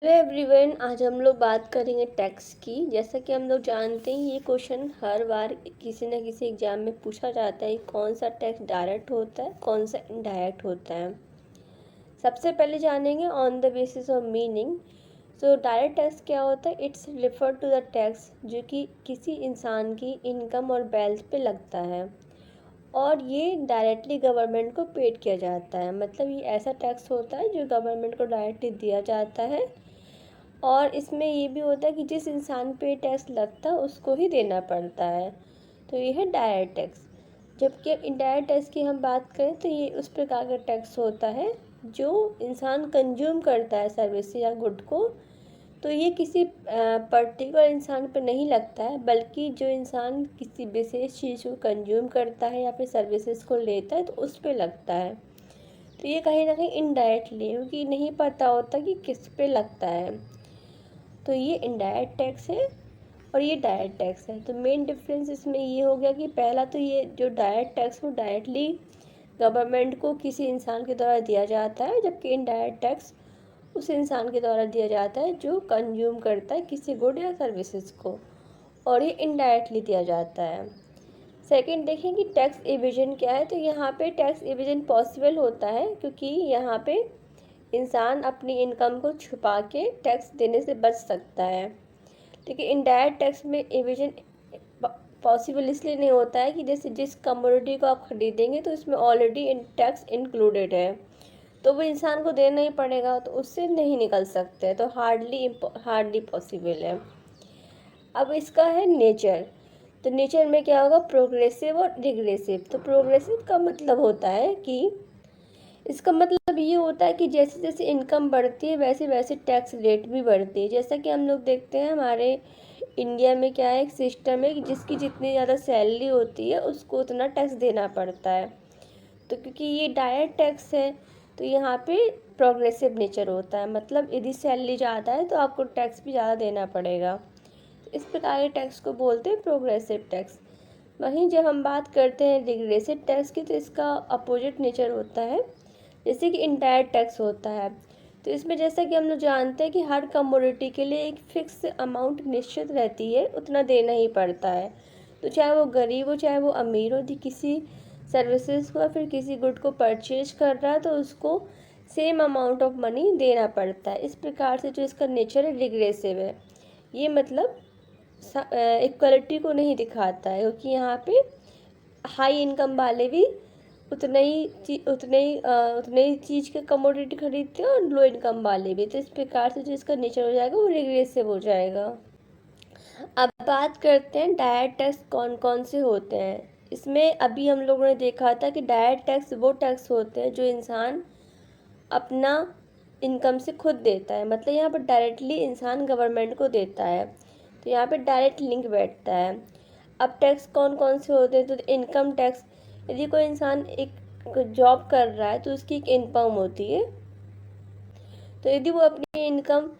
Hello everyone, आज हम लोग बात करेंगे टैक्स की। जैसा कि हम लोग जानते हैं, ये क्वेश्चन हर बार किसी न किसी एग्जाम में पूछा जाता है। कौन सा टैक्स डायरेक्ट होता है, कौन सा इनडायरेक्ट होता है। सबसे पहले जानेंगे on the basis of meaning. So direct tax क्या होता है? It's refer to the tax जो कि किसी इंसान की इनकम और वेल्थ पे लगता है और ये डायरेक्टली गवर्नमेंट को पेड किया जाता है। मतलब ये ऐसा टैक्स होता है जो गवर्नमेंट को डायरेक्टली दिया जाता है और इसमें ये भी होता है कि जिस इंसान पे टैक्स लगता है उसको ही देना पड़ता है। तो ये है डायरेक्ट टैक्स। जबकि इनडायरेक्ट टैक्स की हम बात करें तो ये उस प्रकार का टैक्स होता है जो इंसान कंज्यूम करता है सर्विस या गुड को। तो ये किसी पर्टिकुलर इंसान पर नहीं लगता है, बल्कि जो इंसान किसी विशेष चीज़ को कंज्यूम करता है या फिर सर्विसेज को लेता है तो उस पर लगता है। तो ये कहीं ना कहीं इनडायरेक्टली, क्योंकि नहीं पता होता कि किस पे लगता है। तो ये इनडायरेक्ट टैक्स है और ये डायरेक्ट टैक्स है। तो मेन डिफरेंस इसमें ये हो गया कि पहला तो ये जो डायरेक्ट टैक्स वो डायरेक्टली गवर्नमेंट को किसी इंसान के द्वारा दिया जाता है, जबकि इनडायरेक्ट टैक्स उस इंसान के द्वारा दिया जाता है जो कंज्यूम करता है किसी गुड या सर्विसेज को, और ये इनडायरेक्टली दिया जाता है। सेकंड देखें कि टैक्स एविजन क्या है। तो यहाँ पे टैक्स एविजन पॉसिबल होता है क्योंकि यहाँ पे इंसान अपनी इनकम को छुपा के टैक्स देने से बच सकता है। लेकिन इनडायरेक्ट टैक्स में एविजन पॉसिबल इसलिए नहीं होता है कि जैसे जिस कमोडिटी को आप खरीदेंगे तो इसमें ऑलरेडी टैक्स इंक्लूडेड है, तो वो इंसान को देना ही पड़ेगा, तो उससे नहीं निकल सकते। तो हार्डली पॉसिबल है। अब इसका है नेचर। तो नेचर में क्या होगा? प्रोग्रेसिव और रिग्रेसिव। तो प्रोग्रेसिव का मतलब होता है कि इसका मतलब ये होता है कि जैसे जैसे इनकम बढ़ती है वैसे वैसे टैक्स रेट भी बढ़ती है। जैसा कि हम लोग देखते हैं हमारे इंडिया में क्या है, एक सिस्टम है कि जिसकी जितनी ज़्यादा सैलरी होती है उसको उतना टैक्स देना पड़ता है। तो क्योंकि ये डायरेक्ट टैक्स है तो यहाँ पे प्रोग्रेसिव नेचर होता है। मतलब यदि सैलरी ज़्यादा है तो आपको टैक्स भी ज़्यादा देना पड़ेगा। इस प्रकार के टैक्स को बोलते हैं प्रोग्रेसिव टैक्स। वहीं जब हम बात करते हैं रिग्रेसिव टैक्स की तो इसका अपोजिट नेचर होता है, जैसे कि इनडायरेक्ट टैक्स होता है। तो इसमें जैसा कि हम लोग जानते हैं कि हर कमोडिटी के लिए एक फिक्स अमाउंट निश्चित रहती है, उतना देना ही पड़ता है। तो चाहे वो गरीब हो चाहे वो अमीर हो, यदि किसी सर्विसेज को या फिर किसी गुड को परचेज कर रहा है तो उसको सेम अमाउंट ऑफ मनी देना पड़ता है। इस प्रकार से जो इसका नेचर है रिग्रेसिव है। ये मतलब इक्वलिटी को नहीं दिखाता है, क्योंकि यहाँ पे हाई इनकम वाले भी उतने ही चीज़ के कमोडिटी खरीदते हैं और लो इनकम वाले भी। तो इस प्रकार से जो इसका नेचर हो जाएगा वो रिग्रेसिव हो जाएगा। अब बात करते हैं डायरेक्ट टैक्स कौन कौन से होते हैं। इसमें अभी हम लोगों ने देखा था कि डायरेक्ट टैक्स वो टैक्स होते हैं जो इंसान अपना इनकम से खुद देता है। मतलब यहाँ पर डायरेक्टली इंसान गवर्नमेंट को देता है, तो यहाँ पे डायरेक्ट लिंक बैठता है। अब टैक्स कौन कौन से होते हैं? तो इनकम टैक्स, यदि कोई इंसान एक जॉब कर रहा है तो उसकी एक इनकम होती है, तो यदि वो अपनी इनकम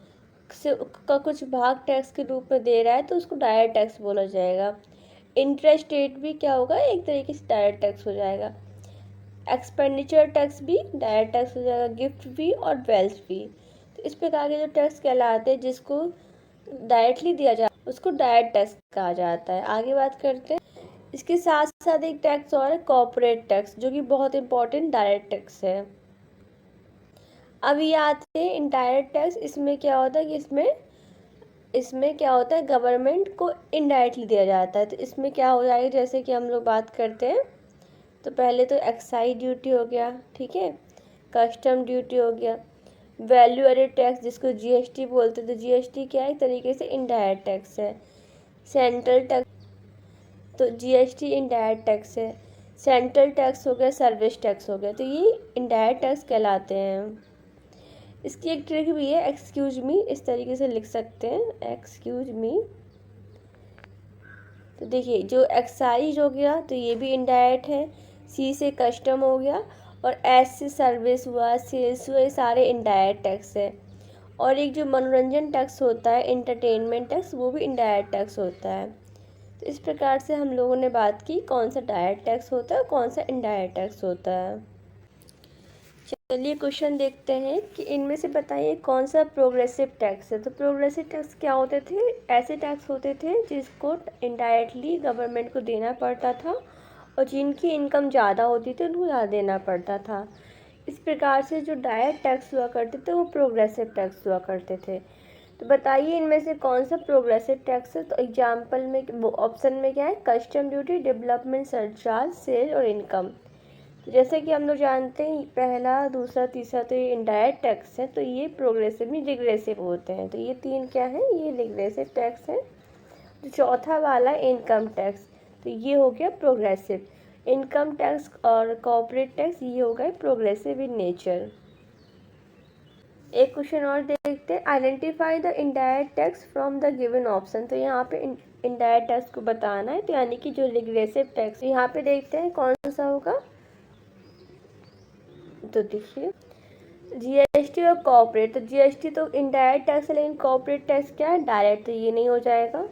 से का कुछ भाग टैक्स के रूप में दे रहा है तो उसको डायरेक्ट टैक्स बोला जाएगा। इंटरेस्ट रेट भी क्या होगा? एक तरीके से डायरेक्ट टैक्स हो जाएगा। एक्सपेंडिचर टैक्स भी डायरेक्ट टैक्स हो जाएगा, गिफ्ट भी और वेल्थ भी। तो इस प्रकार के जो टैक्स कहलाते हैं जिसको डायरेक्टली दिया जाता है उसको डायरेक्ट टैक्स कहा जाता है। आगे बात करते हैं। इसके साथ साथ एक टैक्स और है कॉर्पोरेट टैक्स, जो कि बहुत इंपॉर्टेंट डायरेक्ट टैक्स है। अब ये आते हैं इनडायरेक्ट टैक्स। इसमें क्या होता है कि इसमें क्या होता है, गवर्नमेंट को इनडायरेक्टली दिया जाता है। तो इसमें क्या हो जाएगा, जैसे कि हम लोग बात करते हैं तो पहले तो एक्साइज ड्यूटी हो गया, ठीक है, कस्टम ड्यूटी हो गया, वैल्यू एडेड टैक्स जिसको जीएसटी बोलते हैं। तो जीएसटी क्या है? एक तरीके से इनडायरेक्ट टैक्स है। सेंट्रल टैक्स, तो जीएसटी इनडायरेक्ट टैक्स है। सेंट्रल टैक्स हो गया, सर्विस टैक्स हो गया, तो ये इनडायरेक्ट टैक्स कहलाते हैं। इसकी एक ट्रिक भी है, एक्सक्यूज मी, इस तरीके से लिख सकते हैं, एक्सक्यूज मी। तो देखिए जो एक्साइज हो गया तो ये भी इनडायरेक्ट है, सी से कस्टम हो गया, और एस से सर्विस हुआ, सेल्स हुआ, ये सारे इनडायरेक्ट टैक्स है। और एक जो मनोरंजन टैक्स होता है, एंटरटेनमेंट टैक्स, वो भी इनडायरेक्ट टैक्स होता है। तो इस प्रकार से हम लोगों ने बात की कौन सा डायरेक्ट टैक्स होता है और कौन सा इनडायरेक्ट टैक्स होता है। चलिए क्वेश्चन देखते हैं कि इनमें से बताइए कौन सा प्रोग्रेसिव टैक्स है। तो प्रोग्रेसिव टैक्स क्या होते थे? ऐसे टैक्स होते थे जिसको इनडायरेक्टली गवर्नमेंट को देना पड़ता था और जिनकी इनकम ज़्यादा होती थी उनको ज़्यादा देना पड़ता था। इस प्रकार से जो डायरेक्ट टैक्स हुआ करते थे वो प्रोग्रेसिव टैक्स हुआ करते थे। तो बताइए इनमें से कौन सा प्रोग्रेसिव टैक्स है। तो एग्जाम्पल में वो ऑप्शन में क्या है? Custom duty, development surcharge, sale और इनकम। तो जैसे कि हम लोग जानते हैं पहला, दूसरा, तीसरा तो ये इनडायरेक्ट टैक्स है, तो ये प्रोग्रेसिव में रिग्रेसिव होते हैं। तो ये तीन क्या है? ये रिग्रेसिव टैक्स है। तो चौथा वाला इनकम टैक्स, तो ये हो गया प्रोग्रेसिव। इनकम टैक्स और कॉर्पोरेट टैक्स ये हो गए प्रोग्रेसिव इन नेचर। एक क्वेश्चन और देखते हैं, identify the indirect tax from the given option. तो यहाँ पे इनडायरेक्ट टैक्स को बताना है, तो यानी कि जो रिग्रेसिव टैक्स, यहाँ पे देखते हैं कौन सा होगा। तो देखिए जीएसटी और कॉर्पोरेट, तो जीएसटी तो इनडायरेक्ट टैक्स है लेकिन कॉर्पोरेट टैक्स क्या है? डायरेक्ट, तो ये नहीं हो जाएगा।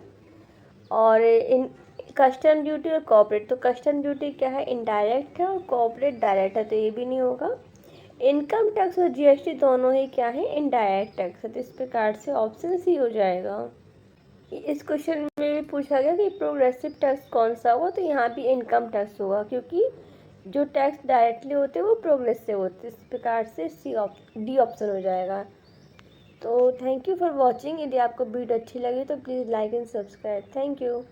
और इन कस्टम ड्यूटी और कॉर्पोरेट, तो कस्टम ड्यूटी क्या है? इनडायरेक्ट है और कॉर्पोरेट डायरेक्ट है, तो ये भी नहीं होगा। इनकम टैक्स और जीएसटी दोनों ही क्या है? इनडायरेक्ट टैक्स है, तो इस प्रकार से ऑप्शन सी हो जाएगा। इस क्वेश्चन में भी पूछा गया कि प्रोग्रेसिव टैक्स कौन सा होगा, तो यहाँ भी इनकम टैक्स होगा क्योंकि जो टैक्स डायरेक्टली होते हैं वो प्रोग्रेसिव होते हैं। इस प्रकार से डी ऑप्शन हो जाएगा। तो थैंक यू फॉर वॉचिंग। यदि आपको वीडियो अच्छी लगी तो please like and subscribe. Thank you.